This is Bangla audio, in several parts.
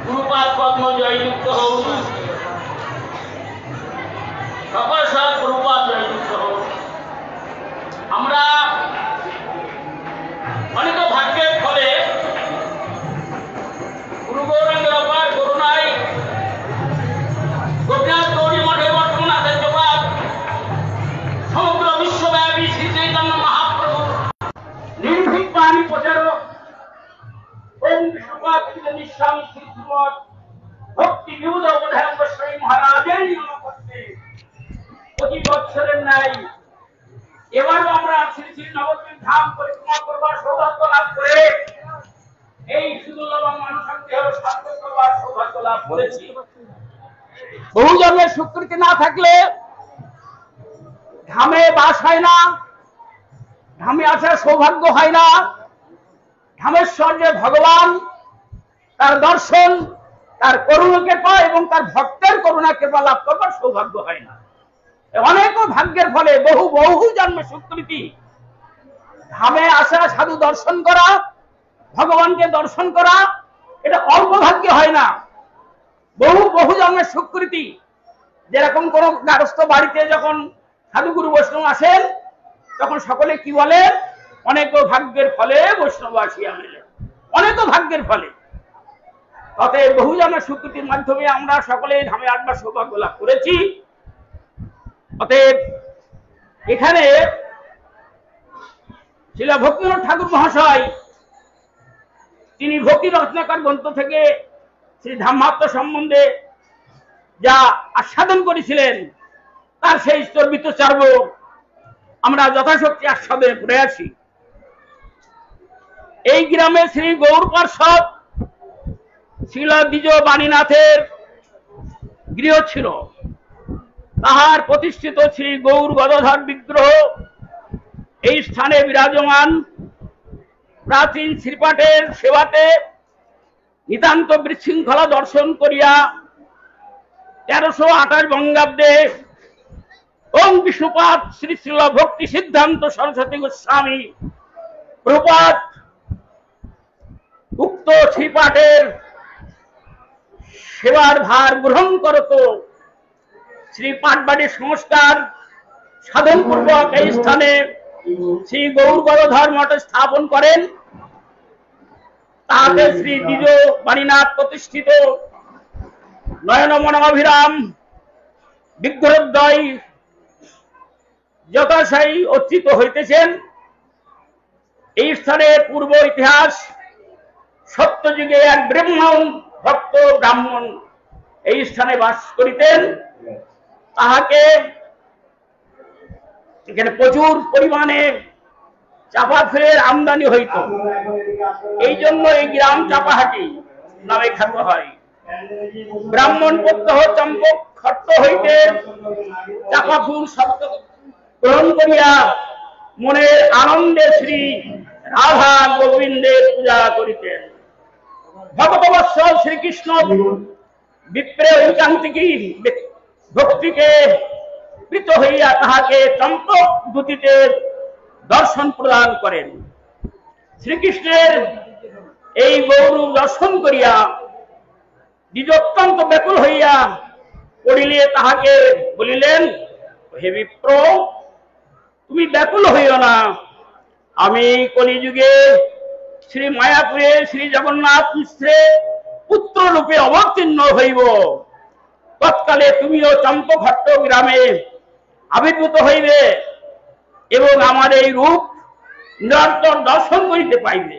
गुरुपाद पद्म जययुक्त हो সকল সব গুরুপাদ জয়যুক্ত हो আমরা অনেক ভাগ্যের ফলে গুরু গৌরাঙ্গের অপার করুণায় নাই। এবারও আমরা শ্রী শ্রী নবদ্বীপ ধাম পরিক্রমা করবার সৌভাগ্য লাভ করে এই সুদূর মানুষের দেহ সার্থক করবার সৌভাগ্য লাভ করেছি। বহু জন্মের স্বীকৃতি না থাকলে ধামে বাস হয় না, ধামে আসার সৌভাগ্য হয় না। ধামেশ্বর যে ভগবান, তার দর্শন, তার করুণা কৃপা এবং তার ভক্তের করুণা কৃপা লাভ করবার সৌভাগ্য হয় না। অনেক ভাগ্যের ফলে বহু বহু জন্মের স্বীকৃতি, ধামে আসা, সাধু দর্শন করা, ভগবানকে দর্শন করা, এটা অল্প ভাগ্যে হয় না। বহু বহু জন্মের স্বীকৃতি। যেরকম কোন গারস্থ বাড়িতে যখন সাধুগুরু বৈষ্ণব আসেন তখন সকলে কি বলে, অনেক ভাগ্যের ফলে বৈষ্ণব আসিয়া মেলে, অনেক ভাগ্যের ফলে। অতএব বহু জন্মের স্বীকৃতির মাধ্যমে আমরা সকলে ধামে আসবার সৌভাগ্য লাভ করেছি। অতএব এখানে শ্রীল ভক্তিনাথ ঠাকুর মহাশয় তিনি ভক্তি রত্নাকর গ্রন্থ থেকে শ্রী ধামাত্ম সম্বন্ধে যা আস্বাদন করেছিলেন তার সেই চর্বিত চার্ব আমরা যথাশক্তি আস্বাদনে করে আছি। এই গ্রামে শ্রী গৌর পার্ষদ শ্রীল দ্বিজ বাণীনাথের গৃহ ছিল। তাহার প্রতিষ্ঠিত শ্রী গৌর গদাধর বিগ্রহ এই স্থানে বিরাজমান। প্রাচীন শ্রীপাঠের সেবাতে নিতান্ত বিশৃঙ্খলা দর্শন করিয়া 1328 বঙ্গাব্দে ওং বিষ্ণুপাদ শ্রী শ্রীল ভক্তি সিদ্ধান্ত সরস্বতী গোস্বামী প্রপাত উক্ত শ্রীপাঠের সেবার ভার গ্রহণ করত। শ্রী পাঠবাড়ির সংস্কার সাধন পূর্বক এই স্থানে শ্রী গৌর গদাধর মঠ স্থাপন করেন। তাহাতে শ্রী দ্বিজ বাণীনাথ প্রতিষ্ঠিত নয়নমনাভিরাম বিগ্রহদ্বয় যথাশায়ী অর্চিত হইতেছেন। এই স্থানে পূর্ব ইতিহাস সত্যযুগে এক ব্রাহ্মণ ভক্ত ব্রাহ্মণ এই স্থানে বাস করিতেন। তাহাকে এখানে প্রচুর পরিমাণে চাপা ফুলের আমদানি হইত। এই জন্য এই গ্রাম চাপাহাটি নামে খ্যাত হয়। ব্রাহ্মণ প্রত্যহ চম্পক খট্ট হইতে চাপা ফুল শব্দ গ্রহণ করিয়া মনের আনন্দে শ্রী রাধা গোবিন্দের পূজা করিতেন। ভগবৎসল শ্রীকৃষ্ণ বিপ্রে ঐকান্তিকী ভক্তিকে প্রীত হইয়া তাহাকে চম্পক দ্যুতিতে দর্শন প্রদান করেন। শ্রীকৃষ্ণের এই গৌরূপ দর্শন করিয়া দ্বিজ অত্যন্ত ব্যাকুল হইয়া পড়িলে তাহাকে বলিলেন, হে বিপ্র, তুমি ব্যাকুল হইও না। আমি কলিযুগে শ্রী মায়াপুরে শ্রী জগন্নাথ মিশ্রে পুত্র রূপে অবতীর্ণ হইব। তৎকালে তুমিও চম্পঘট্ট গ্রামে আবির্ভূত হইবে এবং আমার এই রূপ নিরন্তর দর্শন করিতে পাইবে।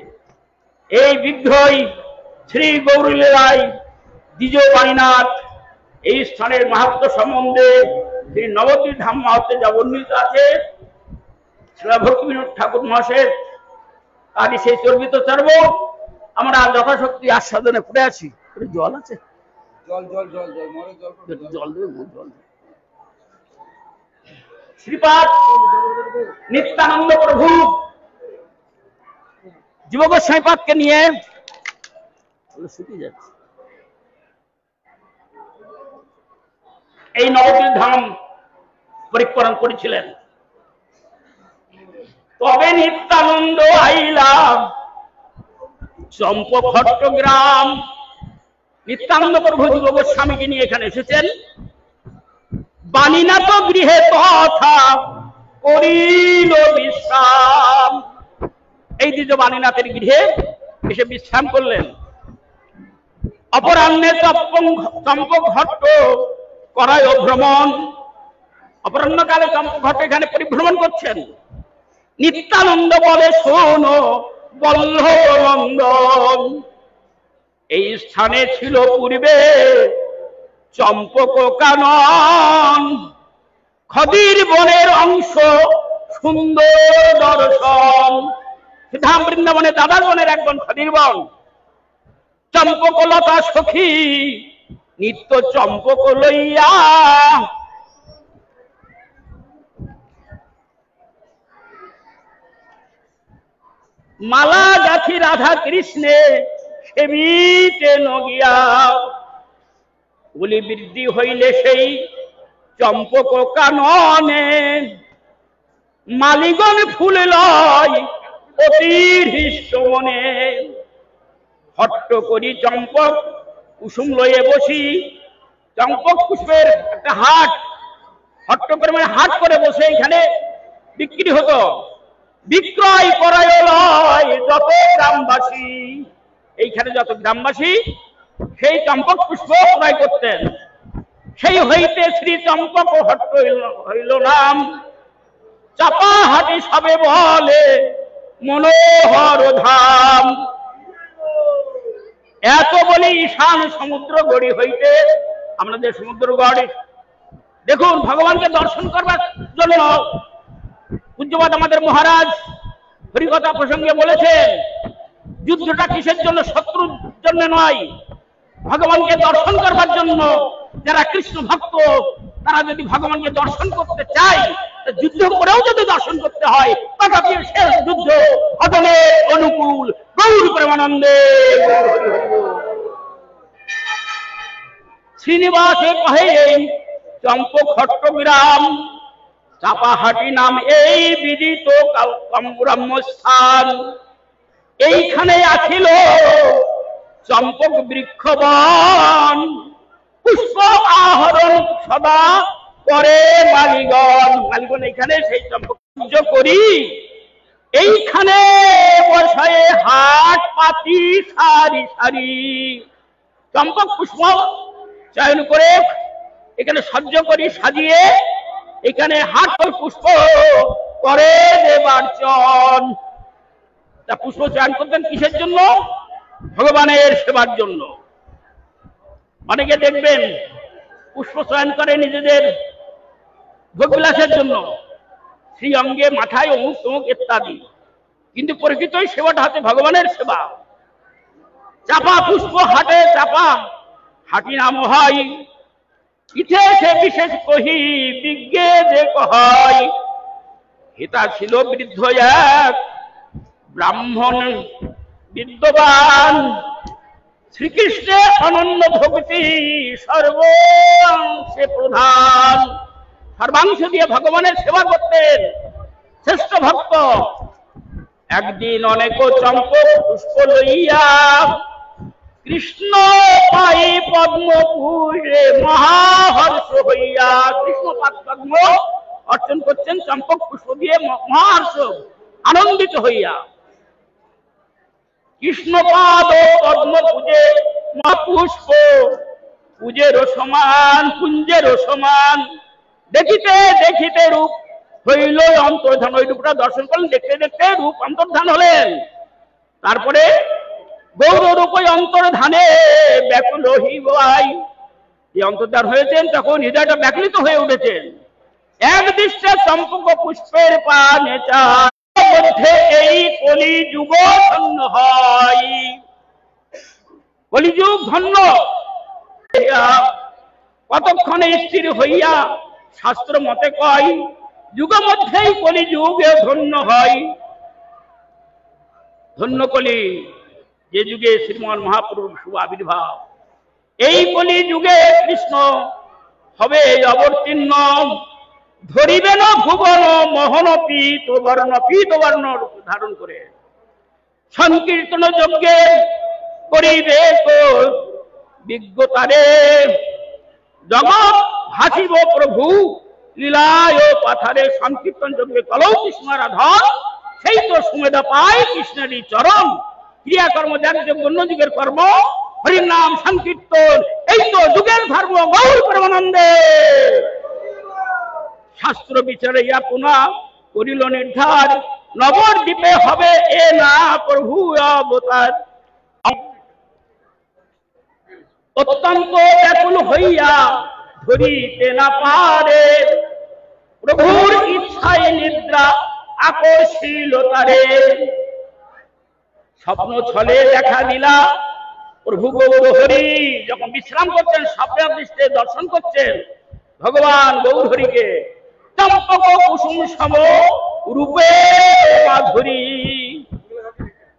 এই বিগ্রহই শ্রী গৌরলীলায় দ্বিজ বাণীনাথ এই স্থানের মাহাত্ম্য সম্বন্ধে শ্রী নবদ্বীপ ধাম মাহাত্ম্যে যা বর্ণিত আছে শ্রী ভক্তিবিনোদ ঠাকুর মহাশয়ের তারই সেই চর্বিত চার্ব আমরা যথাশক্তি আস্বাদনে পড়ে আছি। জল আছে? জল শ্রীপাদ নিত্যানন্দ প্রভু জীবগোস্বামীপাদকে নিয়ে শুকিয়ে যাচ্ছে এই নবদ্বীপ ধাম পরিক্রমণ করেছিলেন। তবে নিত্যানন্দ আইলাম চম্পঘট্ট গ্রাম। নিত্যানন্দ প্রভু জীবগোস্বামীকে নিয়ে এখানে এসেছেন। বাণীনাথ গৃহে তথা করিল বিশ্রাম। এই দ্বিজ বাণীনাথের গৃহে এসে বিশ্রাম করলেন। অপরাহ্নে চম্পঘট্ট করায় ভ্রমণ। অপরাহ্নকালে চম্পঘট্ট এখানে পরিভ্রমণ করছেন। নিত্যানন্দ বলে, শোনো বল্লভনন্দন, এই স্থানে ছিল পূর্বে চম্পক কানন। খদির বনের অংশ সুন্দর দর্শন। ধাম বৃন্দাবনে দাদার বনের এক বন খদির বন। চম্পকলতা সখী নিত্য চম্পক লইয়া, মালা গাছি রাধা কৃষ্ণে সেবিতে নগিয়া। বলি বৃদ্ধি হইলে সেই চম্পক কাননে, মালিগণ ফুল লয় অতির হৃষ্ট মনে। হট্ট করি চম্পক কুসুম লয়ে বসি। চম্পক পুষ্পের একটা হাট, হট্ট করে মানে হাট করে বসে এখানে বিক্রি হতো। বিক্রয় করায় লয় যত গ্রামবাসী, এইখানে যত গ্রামবাসী সেই চম্পক পুষ্প ক্রয় করতেন। সেই হইতে শ্রী চম্পক হট্ট হইল নাম। চাপাহাটি সবে বলে মনোহর ধাম। এত বলি ঈশান সমুদ্র গড়ি হইতে, আমাদের সমুদ্র গড়ে দেখুন ভগবানকে দর্শন করবার জন্য পূজ্যপাদ আমাদের মহারাজ হরিকথা প্রসঙ্গে বলেছেন, যুদ্ধটা কিসের জন্য? শত্রুর জন্য নয়, ভগবানকে দর্শন করবার জন্য। যারা কৃষ্ণ ভক্ত তারা যদি ভগবানকে দর্শন করতে চায়, যুদ্ধ করেও যদি দর্শন করতে হয়, তথাপি শেষ যুদ্ধ অদলের অনুকূল। গৌর প্রেমানন্দে শ্রীনিবাসে কহে চম্পক হট্টগ্রাম। চাপাহাটি নাম এই বিদিত ব্রহ্মস্থান। এইখানে আছিল চম্পক বৃক্ষবন। পুষ্প আহরণ সদা করে মালিগণ। মালিগণ এইখানে সেই চম্পক পূজা করি। এইখানে বসায় হাট পাতি সারি সারি। চম্পক পুষ্প চয়ন করে এখানে সহ্য করি সাজিয়ে, এখানে হাট পুষ্প করে দেবার্চন। তা পুষ্প চয়ন করতেন কিসের জন্য? ভগবানের সেবার জন্য। অনেকে দেখবেন পুষ্প চয়ন করে নিজেদের ভোগবিলাসের জন্য, শ্রী অঙ্গে মাথায় অমুক তমুক ইত্যাদি, কিন্তু প্রকৃতই সেবাটা হচ্ছে ভগবানের সেবা। চাপা পুষ্প হাটে চাপা হাটি নাম হয়। ইথে সে বিশেষ কহি বিজ্ঞে যে কয়। হিতা ছিল বৃদ্ধ এক ব্রাহ্মণ বিদ্যবান। শ্রীকৃষ্ণের অনন্য ভক্তি সর্বাংশে প্রধান। সর্বাংশ দিয়ে ভগবানের সেবা করতেন, শ্রেষ্ঠ ভক্ত। একদিন অনেক চম্পক পুষ্প লইয়া কৃষ্ণ পাই পদ্ম পুরে মহাহর্ষ হইয়া। কৃষ্ণ পদ্ম অর্চন করছেন চম্পক পুষ্প দিয়ে মহাহর্ষ আনন্দিত হইয়া। কৃষ্ণপাদ পদ্ম পূজে মহাপুষ্প পূজের সমান কুঞ্জের সমান। দেখিতে দেখিতে রূপ হইল অন্তর্ধান। ওই রূপটা দর্শন করলেন, দেখতে দেখতে রূপ অন্তর্ধান হলেন। তারপরে গৌর রূপ অন্তর্ধানে ব্যাকুল হইবাই। এই অন্তর্ধান হয়েছেন তখন হৃদয়টা ব্যাকুলিত হয়ে উঠেছেন। এক দৃষ্টে চম্পক পুষ্পের পানে চায়, মধ্যে এই কলিযুগ ধন্য হয়। কলিযুগ ধন্য কতক্ষণে স্থির হইয়া শাস্ত্র মতে কয়, যুগ মধ্যেই কলিযুগে ধন্য হয়। ধন্য কলি, যে যুগে শ্রীমান মহাপুরুষ শুভ আবির্ভাব। এই কলি যুগে কৃষ্ণ হবে অবতীর্ণ। ধরিবেন ভুবন মোহন পীত বর্ণ, পীত বর্ণ ধারণ করে। সংকীর্তন যজ্ঞে করিবে বিজ্ঞতারে। জগৎ ভাসিব প্রভু লীলায় পাথারে। সংকীর্তন যজ্ঞে কলৌ কৃষ্ণ রাধন, সেই তো সুমেধা পায় কৃষ্ণেরই চরণ। ক্রিয়াকর্ম যার অন্য যুগের কর্ম, হরির নাম সংকীর্তন, এই তো যুগের ধর্ম। গৌর প্রেমানন্দে শাস্ত্র বিচারাইয়া পুনা করিল নির্ধার। নবদ্বীপে হবে এ না প্রভু অবতার। অত্যন্ত ব্যাকুল হইয়া ধরিতে না পারে। প্রভুর ইচ্ছায় নিদ্রা আকর্ষিল তারে, স্বপ্ন ছলে দেখা দিলা প্রভু গৌর হরি। যখন বিশ্রাম করছেন স্বপ্নের দৃষ্টে দর্শন করছেন ভগবান গৌর হরিকে। চম্পক কুসুম সম রূপে মাধুরী,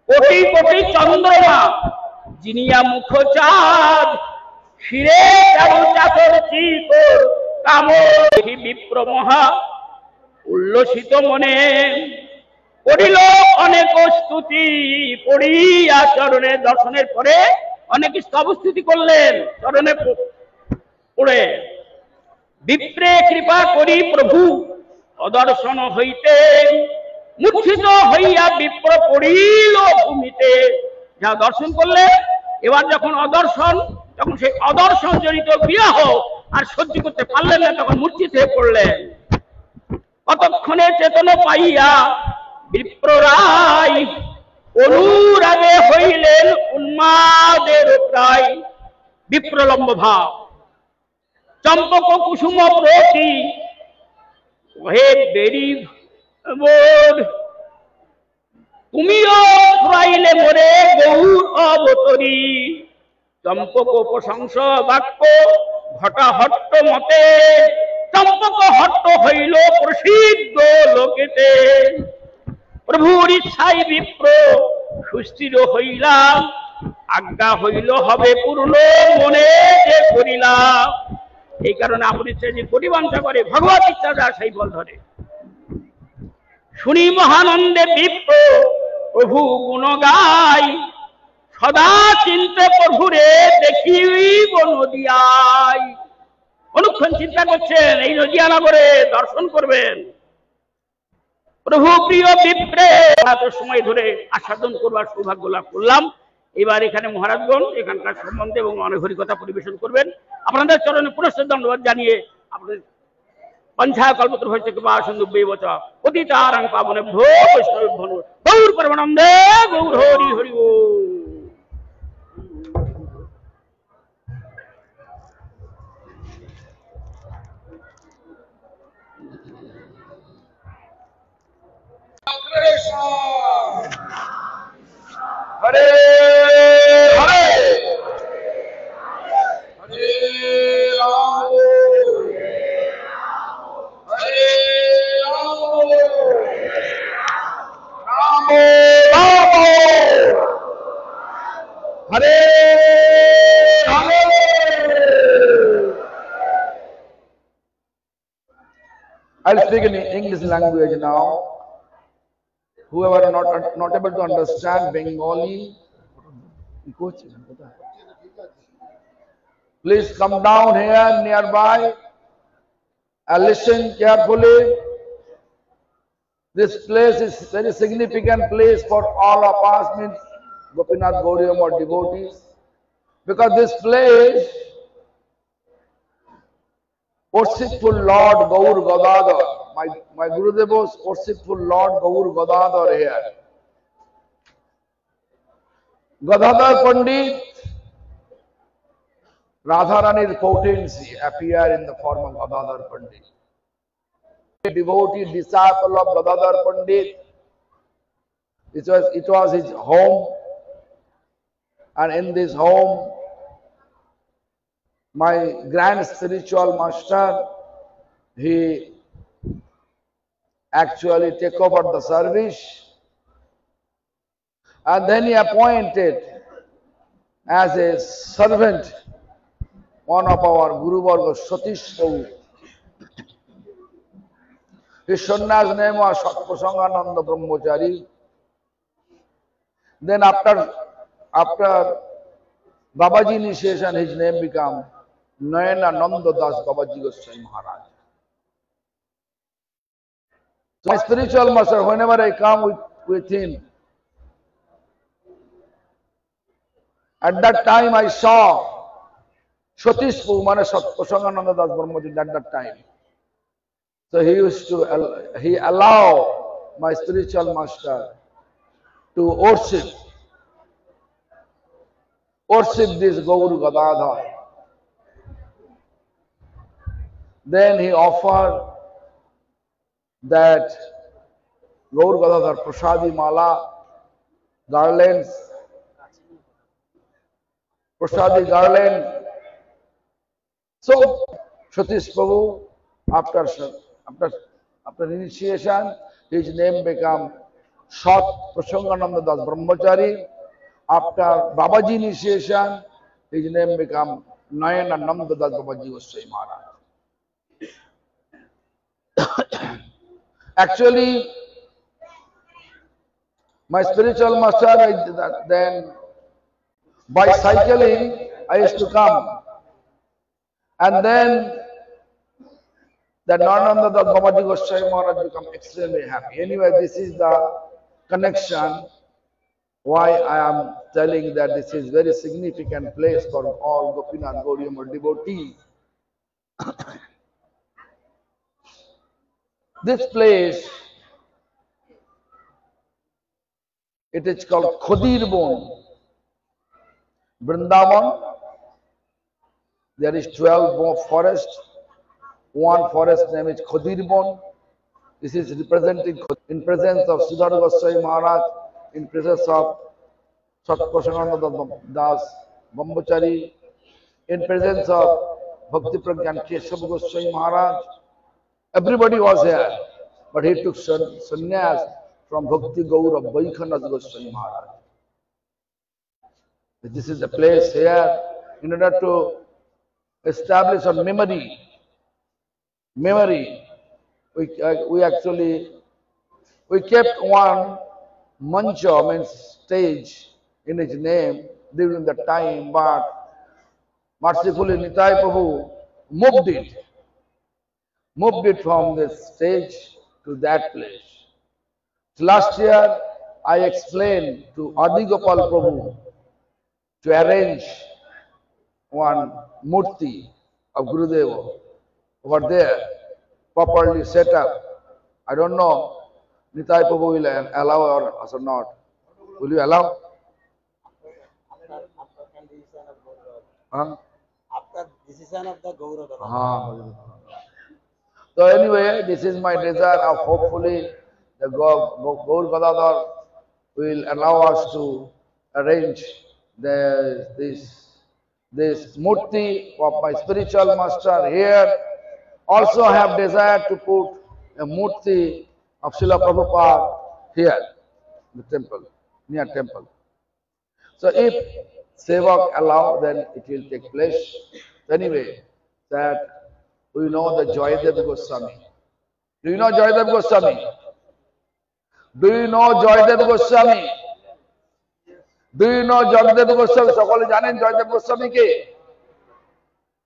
কোটি কোটি চন্দ্রমা জিনিয়া মুখ চাঁদ, শিরে চাদর চিতর কাম বিপ্র মহা উল্লসিত মনে, করিল অনেক স্তুতি পড়িয়া চরণে। দর্শনের পরে অনেক স্তবস্তুতি করলেন চরণে পড়ে। বিপ্রে কৃপা করি প্রভু অদর্শন হইতে, মূর্ছিত হইয়া বিপ্র পড়িল ভূমিতে। যা দর্শন করলে এবার যখন অদর্শন, যখন সেই অদর্শন জনিত বিরহ আর সহ্য করতে পারলেন না, তখন মূর্ছিত হয়ে পড়লেন। কতক্ষণে চেতন পাইয়া বিপ্ররায় অনুরাগে হইলেন উন্মাদের প্রায়। বিপ্রলম্ব ভাব, চম্পক কুসুম প্রতি হে বেরি বোধ, তুমিও ফুরাইলে মোরে গৌর অবতরী। চম্পক প্রশংস বাক্য ঘটা হট্ট মতে, চম্পক হট্ট হইল প্রসিদ্ধ লোকেতে। প্রভুর ইচ্ছাই বিপ্র সুস্থির হইলাম, আজ্ঞা হইল হবে পূর্ণ মনে যে করিলাম। এই কারণে আপনি যে কোটিবাঞ্ছা করে ভগবত ইচ্ছা যা সেই ফল ধরে। শুনি মহানন্দে বিপ্র প্রভু গুণ গাই, সদা চিন্তে প্রভুরে দেখিব নদিয়ায়। অনুক্ষণ চিন্তা করছেন এই নদিয়া নগরে দর্শন করবেন প্রভু প্রিয় বিপ্রে। এত সময় ধরে আস্বাদন করবার সৌভাগ্য লাভ করলাম। এবার এখানে মহারাজগণ এখানকার সম্বন্ধে এবং অনেক হরিকথা পরিবেশন করবেন। আপনাদের চরণে পুরস্কার ধন্যবাদ জানিয়ে আপনাদের পঞ্চা কল্পতরু হইতে কৃপা সিন্ধুভ্যেব চ পতিতানাং পাবনেভ্যো বৈষ্ণবেভ্যো নমঃ। গৌর পরমানন্দে গৌর হরি হরি ওম। হরে হরে হরে রাম হরে Ram Ram Ram Hare Hare. I'll speak in English language now. Whoever are not able to understand Bengali, please come down here nearby and listen carefully. This place is very significant place for all of us, means Gopinath Gauriam or devotees, because this place worshipful Lord Gaur Gadadhar, my Gurudev was worshipful Lord Gaur Gadadhar here. Gadadhar Pandit, Radharani's potency appear in the form of Gadadhar Pandit. A devotee disciple of Gadadhar Pandit, it was his home, and in this home my grand spiritual master, he actually take over the service, and then he appointed as a servant one of our Guru Varga, Satish Prabhu. His sannyas name was Satpasangananda Brahmachari. Then after Babaji initiation, his name became Nayanananda Das Babaji Goswami Maharaj. So my spiritual master, whenever I come with him, at that time I saw Satish Prabhu, Mane Satpasangananda Das Brahmachari at that time. So he allowed my spiritual master to worship this Gaur Gadadhar. Then he offered that Gaur Gadadhar Prasadi Mala, garlands, Prasadi garland. So Satish Prabhu, after after initiation, his name became Sat Prasangananda Das Brahmachari. After Babaji initiation, his name became Nayanananda Das Babaji Goswami Maharaj. Actually, my spiritual master, then by cycling, I used to come. And then that Nayanananda Das Babaji Goswami Maharaj become extremely happy. Anyway, this is the connection why I am telling that this is very significant place for all Gopinath Gauriya devotees. This place, it is called Khodirbon. Vrindavan, there is 12 forests. One forest name is Khodirbon. This is representing in presence of Siddhartha Goswami Maharaj, in presence of Sat Prasangananda Das Brahmachari, in presence of Bhakti Pragyan Keshav Goswami Maharaj. Everybody was here, but he took sannyas from Bhakti Gaur of Vaikhanath Goswami Maharaj. This is the place here in order to establish a memory. We actually kept one mancha, means stage, in his name during the time, but mercifully Nitai Prabhu moved it from this stage to that place. Last year, I explained to Adi Gopal Prabhu to arrange one murti of Gurudeva over there, properly set up. I don't know, Nitai Prabhu will allow or not. Will you allow? After decision of the Gaurav. So anyway, this is my desire of hopefully the Gaur Gadadhar will allow us to arrange this murti of my spiritual master here. Also I have desire to put a murti of Srila Prabhupada here, the temple, near temple. So if Sevak allow, then it will take place. Anyway, that we know the Joydev Goswami. Do you know Joydev Goswami? Do you know Joydev Goswami? Do you know Joydev Goswami? সকলে জানেন জয়দেব গোস্বামী কে?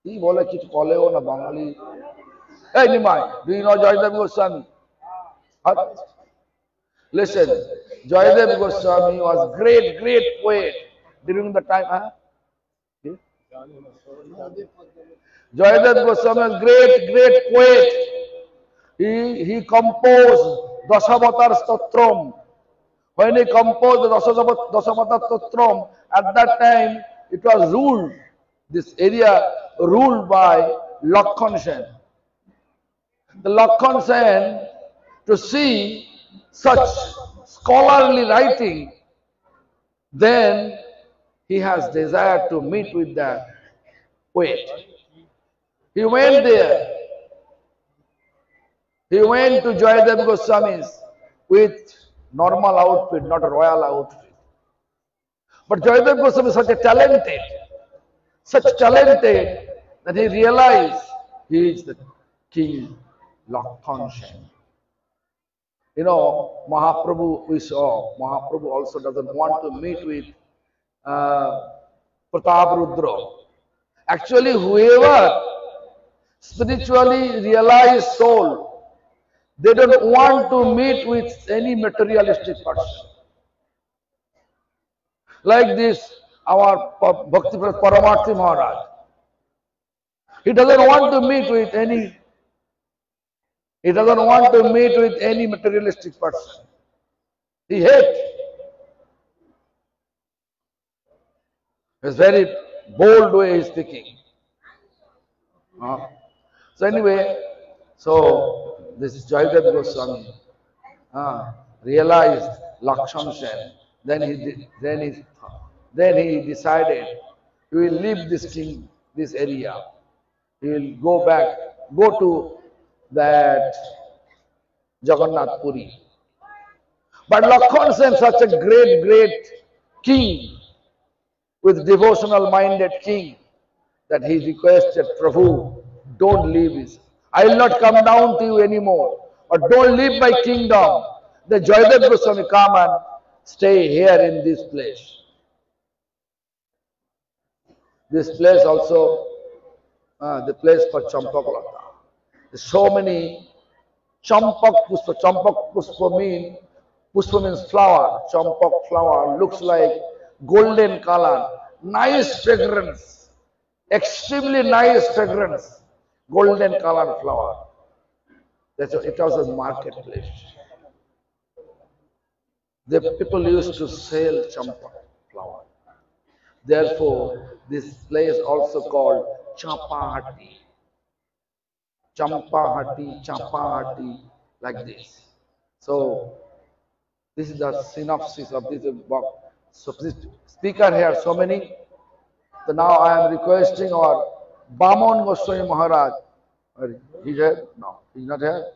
কি বলে কিছু বলেও না বাঙালি। Hey Nimai, do you know Joydev Goswami? Listen, Joydev Goswami was great poet during the time. Joydev Goswami was great poet. He composed Dasavatar Stotram. When he composed the Dasavatar Stotram, at that time it was ruled, this area ruled by Lakhan Sen. The Lakhan Sen, to see such scholarly writing, then he has desire to meet with the poet. He went there. He went to Joydev Goswami's with normal outfit, not a royal outfit. But Joydev Goswami is such talented that he realized he is the king Lakhan Sen. You know, Mahaprabhu, we saw, Mahaprabhu also doesn't want to meet with Pratap Rudra. Actually, whoever spiritually realized soul, they don't want to meet with any materialistic person. Like this, our Bhakti Paramarthi Maharaj. He doesn't want to meet with any materialistic person. He hates. It's very bold way he's speaking. So anyway, so this Jayadev Goswami realized Lakshman Sen. Then he decided he will leave this area. He will go to that Jagannath Puri. But Lakshman Sen, such a great king, with devotional minded king, that he requested, Prabhu, don't leave this. I will not come down to you anymore. But don't leave my kingdom. The Jayadev Goswami come and stay here in this place. This place also, the place for Champak Lata. There's so many Champak Puspa. Champak Puspa means flower. Champak flower looks like golden color. Nice fragrance. Extremely nice fragrance. Golden color flower. It was a marketplace. The people used to sell champak flower. Therefore, this place also called Champahati. Champahati, like this. So, this is the synopsis of this book. So, this speaker here, so many. So now I am requesting our Bamon Goswami Maharaj. He's here? No, he's not here.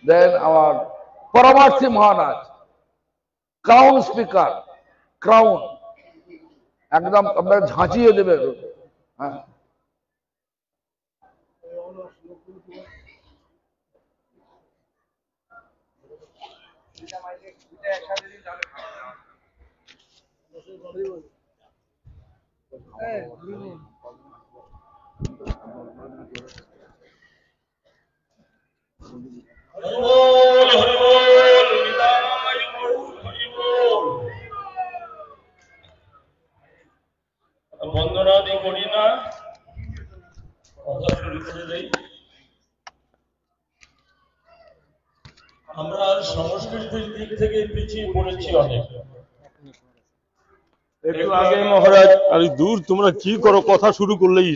Then our Paramarthi Maharaj, crown speaker, crown. একদম আপনারা ঝাঁচিয়ে দেবে। হ্যাঁ, বন্দনাদি করি না, কথা শুরু করে দেই। আমরা সংস্কৃতির দিক থেকে পিছিয়ে পড়েছি অনেক। একটু আগে মহারাজ, আরে দূর, তোমরা কি করো, কথা শুরু করলেই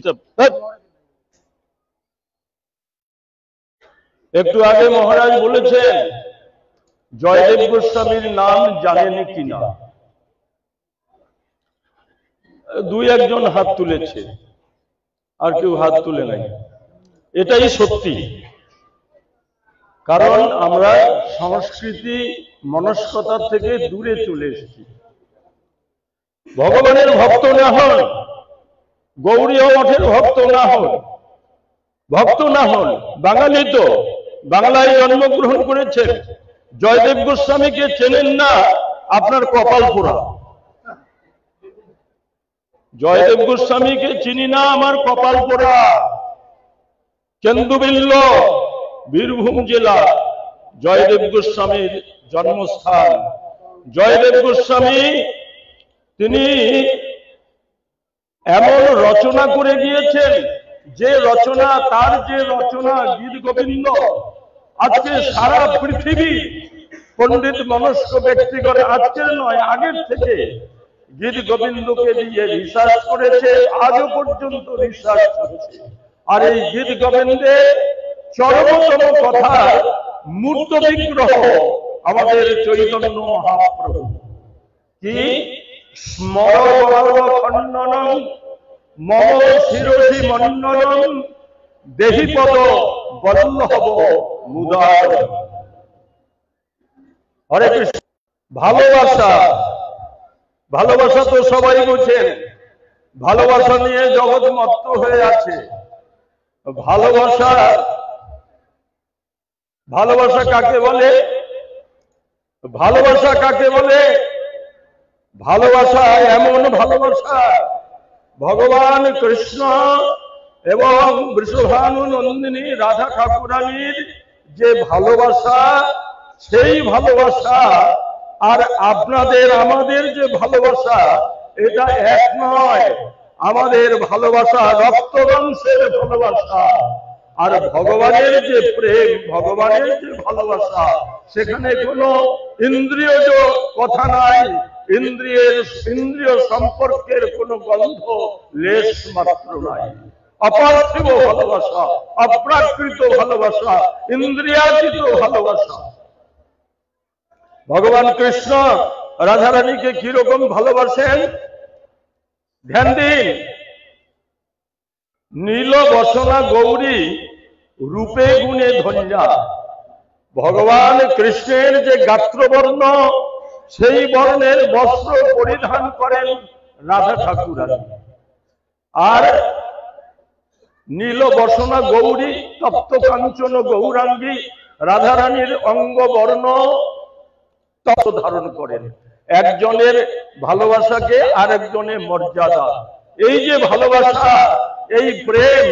একটু আগে মহারাজ বলেছেন জয়দেব গোস্বামীর নাম জানেন কিনা। দুই একজন হাত তুলেছে, আর কেউ হাত তুলে নাই। এটাই সত্যি, কারণ আমরা সংস্কৃতি মনস্কতা থেকে দূরে চলে এসেছি। ভগবানের ভক্ত না হন, গৌড়ীয় মঠের ভক্ত না হন, বাঙালি তো বাংলায় জন্মগ্রহণ করেছেন, জয়দেব গোস্বামীকে চেনেন না, আপনার কপাল পোড়া। জয়দেব গোস্বামীকে চিনি না, আমার কপাল পোড়া। কেন্দুবিল্ল, বীরভূম জেলা, জয়দেব গোস্বামীর জন্মস্থান। জয়দেব গোস্বামী তিনি এমন রচনা করে গিয়েছেন, তার যে রচনা গীত গোবিন্দ, আজকে সারা পৃথিবী পণ্ডিত মনস্ক ব্যক্তিগণ, আজকের নয় আগের থেকে গীত গোবিন্দকে দিয়ে রিসার্চ করেছে, আজও পর্যন্ত রিসার্চ হচ্ছে। আর এই গীত গোবিন্দে চরমতম কথা মূর্ত বিগ্রহ আমাদের চৈতন্য মহাপ্রভু। কি স্মরণম মম শিরসি মন্ডলম দেহিপদ বল্লভ মুদার। হরে কৃষ্ণ। ভালোবাসা তো সবাই বোঝেন, ভালোবাসা নিয়ে জগৎ মত্ত হয়ে আছে। ভালোবাসা কাকে বলে? ভালোবাসা এমন ভালোবাসা, ভগবান কৃষ্ণ এবং বৃষভানু নন্দিনী রাধা ঠাকুরানীর যে ভালোবাসা, সেই ভালোবাসা আর আপনাদের আমাদের যে ভালোবাসা, এটা এক নয়। আমাদের ভালোবাসা রক্তবংশের ভালোবাসা, আর ভগবানের যে প্রেম, ভগবানের যে ভালোবাসা, সেখানে কোনো ইন্দ্রিয় কথা নাই, ইন্দ্রিয় সম্পর্কের কোনো গন্ধ লেশ মাত্র নাই। অপার্থিব ভালোবাসা, অপ্রাকৃত ভালোবাসা, ইন্দ্রিয়াতীত ভালোবাসা। ভগবান কৃষ্ণ রাধারানীকে কিরকম ভালোবাসেন ধ্যান দিন। নীল বসনা গৌরী রূপে গুণে ধন্যা। ভগবান কৃষ্ণের যে গাত্রবর্ণ, সেই বর্ণের বস্ত্র পরিধান করেন রাধা ঠাকুরানী। আর নীল বসনা গৌরী তপ্ত কাঞ্চন গৌরাঙ্গী রাধারানীর অঙ্গ বর্ণ তত্ত্ব ধারণ করেন। একজনের ভালোবাসাকে আরেকজনের মর্যাদা। এই যে ভালোবাসা, এই প্রেম,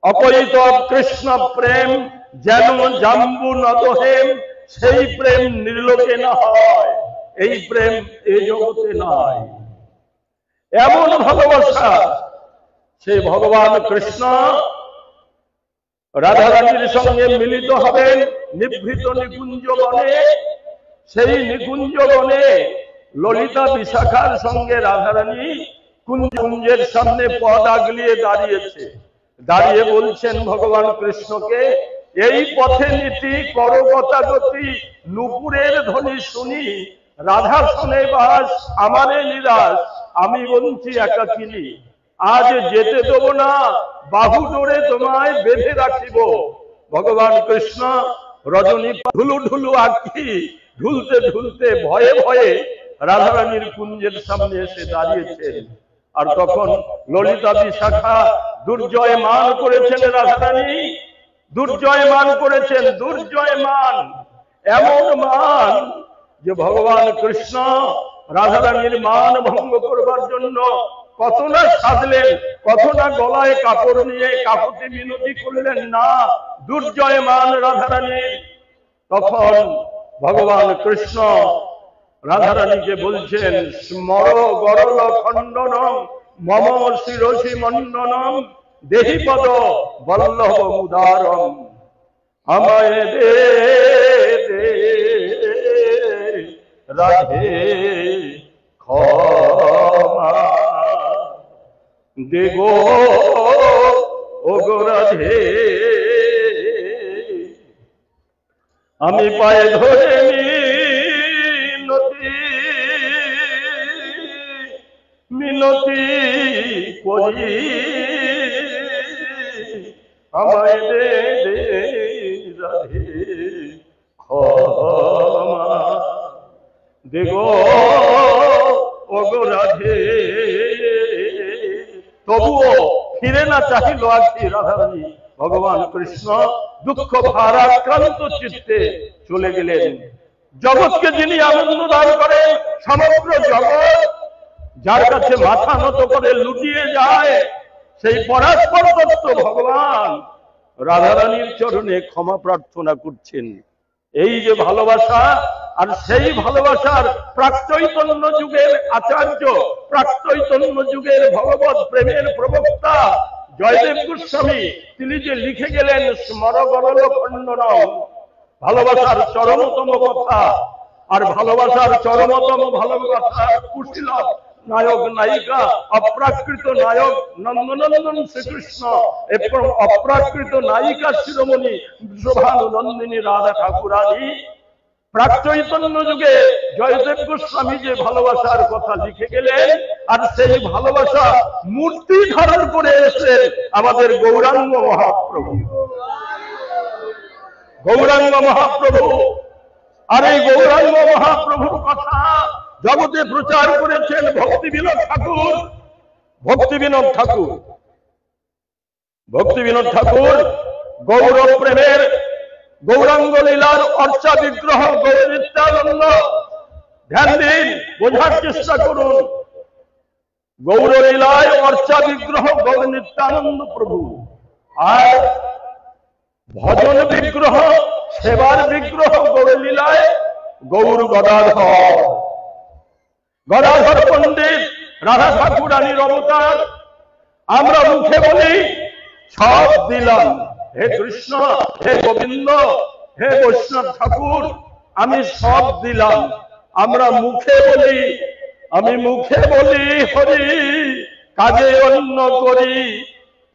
অপরিত কৃষ্ণ প্রেম যেন জাম্বু নদহেম, সেই প্রেম নির্লোকে না হয়, এই প্রেম এই জগতে নাই। এমন ভালোবাসা সেই ভগবান কৃষ্ণ রাধারানীর সঙ্গে মিলিত হবেন নিভৃত নিকুঞ্জ বনে। সেই নিকুঞ্জ বনে ললিতা বিশাখার সঙ্গে রাধারানী কুঞ্জের সামনে পদ আগলিয়ে দাঁড়িয়েছে। দাঁড়িয়ে বলছেন ভগবান কৃষ্ণকে, এই পথে নীতি করো গতাগতি, নুপুরের ধ্বনি শুনি, রাধা শোনে বাস আমারে নিরাশ, আমি বঞ্চি একাকিনী। আজ যেতে দেব না, বাহু ডোরে তোমায় বেঁধে রাখিব। ভগবান কৃষ্ণ রজনী ঢুলু ঢুলু আঁখি ঢুলতে ঢুলতে ভয়ে ভয়ে রাধারানীর কুঞ্জের সামনে এসে দাঁড়িয়েছেন। আর তখন ললিতা বিশাখা দুর্জয় মান করেছেন রাধারানী, দুর্জয় মান করেছেন, দুর্জয় মান, এমন মান যে ভগবান কৃষ্ণ রাধারানীর মান ভঙ্গ করবার জন্য কত না সাধলেন, কত না গলায় কাপড় নিয়ে কাকুতি মিনতি করলেন, না দুর্জয় মান রাধারানী। তখন ভগবান কৃষ্ণ রাধারানীকে বলছেন, স্মর গরল খণ্ডনম মম শিরসি মণ্ডনম দেহি পদ বল্লভ মুদারম, আমায় দে দে রাধে ক্ষমা দেব ওগো রাধে। আমি পায়ে ধরে মিনতি করি, আমায় দে দে রাধে ক্ষমা দেব ওগো রাধে। তবুও ফিরে না চাহিল আছি রাধারানী। ভগবান কৃষ্ণ দুঃখ ভারাক্রান্ত চিত্তে চলে গেলেন। জগৎকে যিনি আনন্দ দান করেন, সমগ্র জগৎ যার কাছে মাথা নত করে লুটিয়ে যায়, সেই পরাৎপর তত্ত্ব ভগবান রাধারানীর চরণে ক্ষমা প্রার্থনা করছেন। এই যে ভালোবাসা, আর সেই ভালোবাসার প্রাকচৈতন্য যুগের আচার্য, প্রাকচৈতন্য যুগের ভগবত প্রেমের প্রবক্তা জয়দেব গোস্বামী, তিনি যে লিখে গেলেন স্মর গরল খণ্ডনম, ভালোবাসার চরমতম কথা। আর ভালোবাসার চরমতম ভালোবাসার কুশীলব নায়ক নায়িকা, অপ্রাকৃত নায়ক নন্দনন্দন শ্রীকৃষ্ণ এবং অপ্রাকৃত নায়িকা শিরোমণি শোভানন্দিনী রাধা ঠাকুরানী। প্রাকচৈতন্য যুগে জয়দেব গোস্বামী যে ভালোবাসার কথা লিখে গেলেন, আর সেই ভালোবাসা মূর্তি ধারণ করে এসে আমাদের গৌরাঙ্গ মহাপ্রভু, গৌরাঙ্গ মহাপ্রভু। আর এই গৌরাঙ্গ মহাপ্রভুর কথা জগতে প্রচার করেছেন ভক্তিবিনোদ ঠাকুর। ভক্তিবিনোদ ঠাকুর, ভক্তিবিনোদ ঠাকুর গৌর প্রেমের, গৌরাঙ্গ লীলার অর্চা বিগ্রহ গৌর নিত্যানন্দ। ধ্যান দিন, বোঝার চেষ্টা করুন। গৌর লীলায় অর্চা বিগ্রহ গৌর নিত্যানন্দ প্রভু, আর ভজন বিগ্রহ, সেবার বিগ্রহ গৌর লীলায় গৌর গদাধর। গদাধর পণ্ডিত রাধা ঠাকুরানীর অবতার। আমরা মুখে বলি সব দিলাম, হে কৃষ্ণ, হে গোবিন্দ, হে বৈষ্ণব ঠাকুর, আমি সব দিলাম। আমরা মুখে বলি, আমি মুখে বলি হরি, কাজে অন্য করি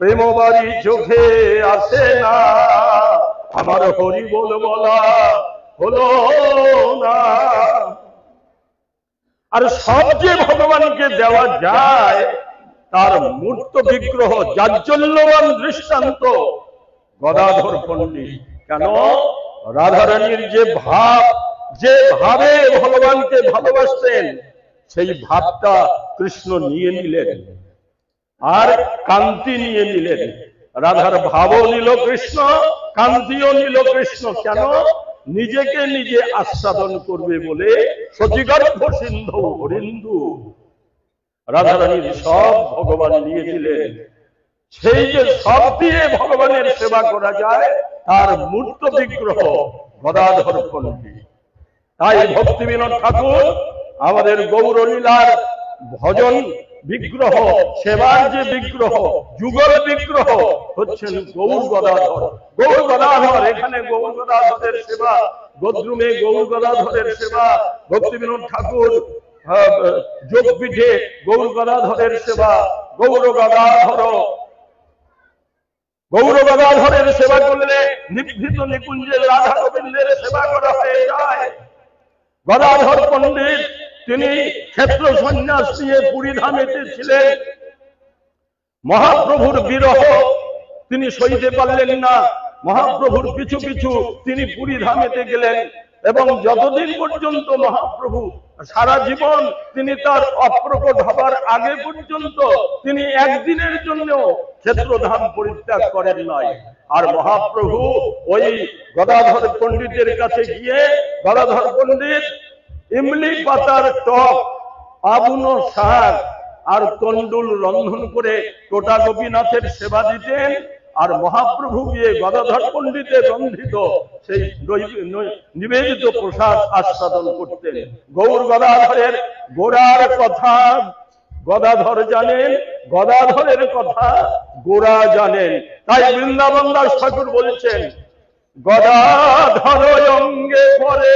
প্রেম বাড়ি চোখে আসে না, আমার হরি বল বলা হলো না। আর সব যে ভগবানকে দেওয়া যায় তার মূর্ত বিগ্রহ জাজ্জল্যবান দৃষ্টান্ত গদাধর পণ্ডিত। কেন? রাধারানীর যে ভাব, যে ভাবে ভগবানকে ভালোবাসতেন সেই ভাবটা কৃষ্ণ নিয়ে নিলেন আর কান্তি নিয়ে নিলেন। রাধার ভাবও নিল কৃষ্ণ, কান্তিও নিল কৃষ্ণ। কেন? নিজেকে নিজে আস্বাদন করবে বলে সচিগর্ভ সিন্ধু হরিন্দু রাধারানীর সব ভগবান নিয়ে দিলেন। সেই যে সব দিয়ে ভগবানের সেবা করা যায় তার মূর্ত বিগ্রহ গদাধর পণ্ডিত। তাই ভক্তি বিনোদ ঠাকুর আমাদের গৌরলীলার ভজন বিগ্রহ, সেবার যে বিগ্রহ, যুগল বিগ্রহ হচ্ছেন গৌর গদাধর। গৌর গদাধর, এখানে গৌর গদাধরের সেবা, গদ্রুমে গৌর গদাধরের সেবা, ভক্তি বিনোদ ঠাকুর যোগপীঠে গৌর গদাধরের সেবা। গৌর গদাধরের সেবা করলে নিভৃত নিকুঞ্জের রাধা গোবিন্দের সেবা করা হয়ে যায়। গদাধর পণ্ডিত তিনি ক্ষেত্র সন্ন্যাস নিয়ে পুরী ধামেতে ছিলেন। মহাপ্রভুর বিরহ তিনি সইতে পারলেন না, মহাপ্রভুর পিছু পিছু তিনি পুরী ধামেতে গেলেন এবং যতদিন পর্যন্ত মহাপ্রভু সারা জীবন তিনি তার অপ্রকট হবার আগে পর্যন্ত তিনি একদিনের জন্য ক্ষেত্রধাম পরিত্যাগ করেন নাই। আর মহাপ্রভু ওই গদাধর পণ্ডিতের কাছে গিয়ে গদাধর পণ্ডিত ইমলি পাতার টক, আবুনো শাক আর তন্ডুল রন্ধন করে টোটা গোপীনাথের সেবা দিতেন। আর মহাপ্রভু গিয়ে গদাধর পণ্ডিতের রন্ধিত সেই নিবেদিত প্রসাদ আস্বাদন করতেন। গৌর গদাধরের গোড়ার কথা গদাধর জানেন, গদাধরের কথা গোড়া জানেন। তাই বৃন্দাবন দাস ঠাকুর বলছেন, গদাধর অঙ্গে পরে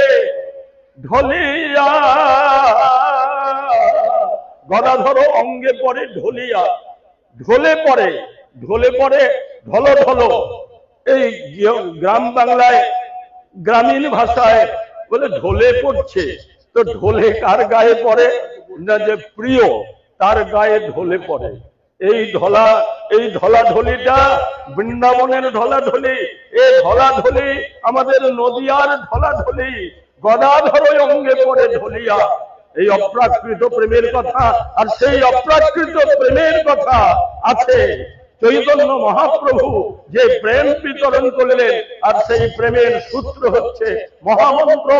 ঢলিয়া, গদাধর অঙ্গে পরে ঢলিয়া, ঢলে পড়ে, ঢলে পড়ে ঢলো ঢলো। এই গ্রাম বাংলায় গ্রামীণ ভাষায় বলে ঢলে পড়ছে। তো ঢলে কার গায়ে পড়ে না? যে প্রিয় তার গায়ে ঢলে পড়ে। এই ঢলাঢলিটা বৃন্দাবনের ঢলাঢলি, এই ঢলাঢলি আমাদের নদিয়ার ঢলাঢলি। গদাধর অঙ্গে পড়ে ঢলিয়া, এই অপ্রাকৃত প্রেমের কথা। আর সেই অপ্রাকৃত প্রেমের কথা আছে চৈতন্য মহাপ্রভু যে প্রেম বিতরণ করলেন। আর সেই প্রেমের সূত্র হচ্ছে মহামন্ত্র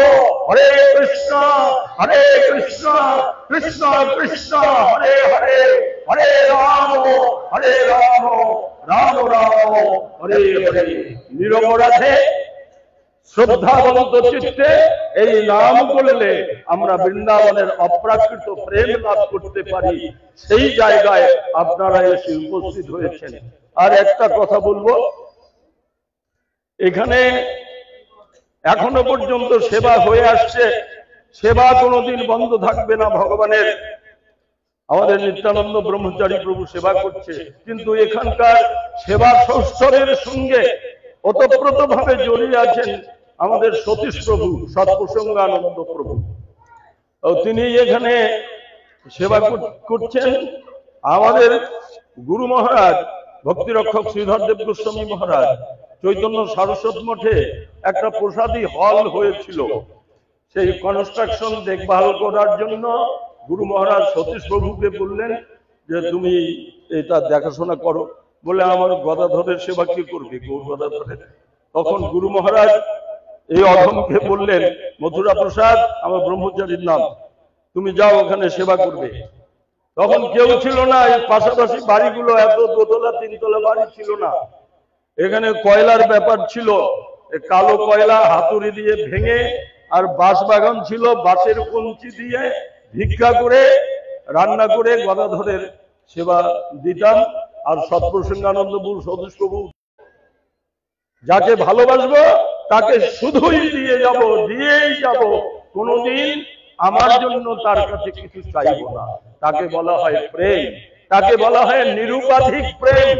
হরে কৃষ্ণ কৃষ্ণ কৃষ্ণ হরে হরে, হরে রাম রাম রাম হরে হরে। নিরপরাধে শ্রদ্ধাবন্ত চিত্তে এই নাম করলে আমরা বৃন্দাবনের অপ্রাকৃত প্রেম লাভ করতে পারি। সেই জায়গায় আপনারা এসে উপস্থিত হয়েছেন। আর একটা কথা বলবো, এখানে এখনো পর্যন্ত সেবা হয়ে আসছে, সেবা কোনোদিন বন্ধ থাকবে না ভগবানের। আমাদের নিত্যানন্দ ব্রহ্মচারী প্রভু সেবা করছে, কিন্তু এখানকার সেবা সৌষ্ঠবের সঙ্গে ওতপ্রোত ভাবে জড়িয়ে আছেন আমাদের সতীশ প্রভু, সৎপ্রসঙ্গানন্দ প্রভু। তিনি এখানে সেবা করছেন। আমাদের গুরু মহারাজ ভক্তিরক্ষক শ্রীধরদেব গোস্বামী মহারাজ চৈতন্য সারস্বত মঠে একটা প্রসাদী হল হয়েছিল, সেই কনস্ট্রাকশন দেখভাল করার জন্য গুরু মহারাজ সতীশ প্রভুকে বললেন যে তুমি এটা দেখাশোনা করো। বলে আমার গদাধরের সেবা কি করবে, গৌর গদাধরের? তখন গুরু মহারাজ এই অধমকে বললেন, মথুরা প্রসাদ আমার ব্রহ্মচারীর নাম, তুমি যাও ওখানে সেবা করবে। তখন কেউ ছিল না, এই পাশাপাশি বাড়িগুলো এত দোতলা তিনতলা বাড়ি ছিল না। এখানে কয়লার ব্যাপার ছিল, কালো কয়লা হাতুড়ি দিয়ে ভেঙে, আর বাঁশ বাগান ছিল, বাঁশের কঞ্চি দিয়ে ভিক্ষা করে রান্না করে গদাধরের সেবা দিতাম। আর সৎপ্রসঙ্গানন্দ সতীশ প্রভু যাকে ভালোবাসবো তাকে শুধুই দিয়েই যাব, কোনদিন আমার জন্য তার কাছে কিছু চাইব না। তাকে বলা হয় প্রেম, তাকে বলা হয় নিরুপাধিক প্রেম।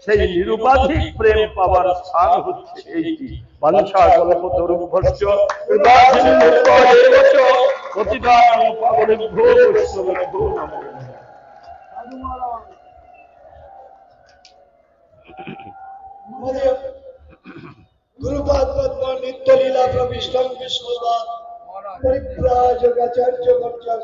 সেই নিরুপাধিক প্রেম পাবার স্থান হচ্ছে এইটি। বাঞ্ছা কল্পতরুভ্যশ্চ কৃপা সিন্ধুভ্যেব চ পতিতানাং পাবনেভ্যো বৈষ্ণবেভ্যো নমো নমঃ। गुरुपाद पद्म नित्य लीला प्रविष्टम विष्णुपाद परिव्राजकाचार्य वर्चा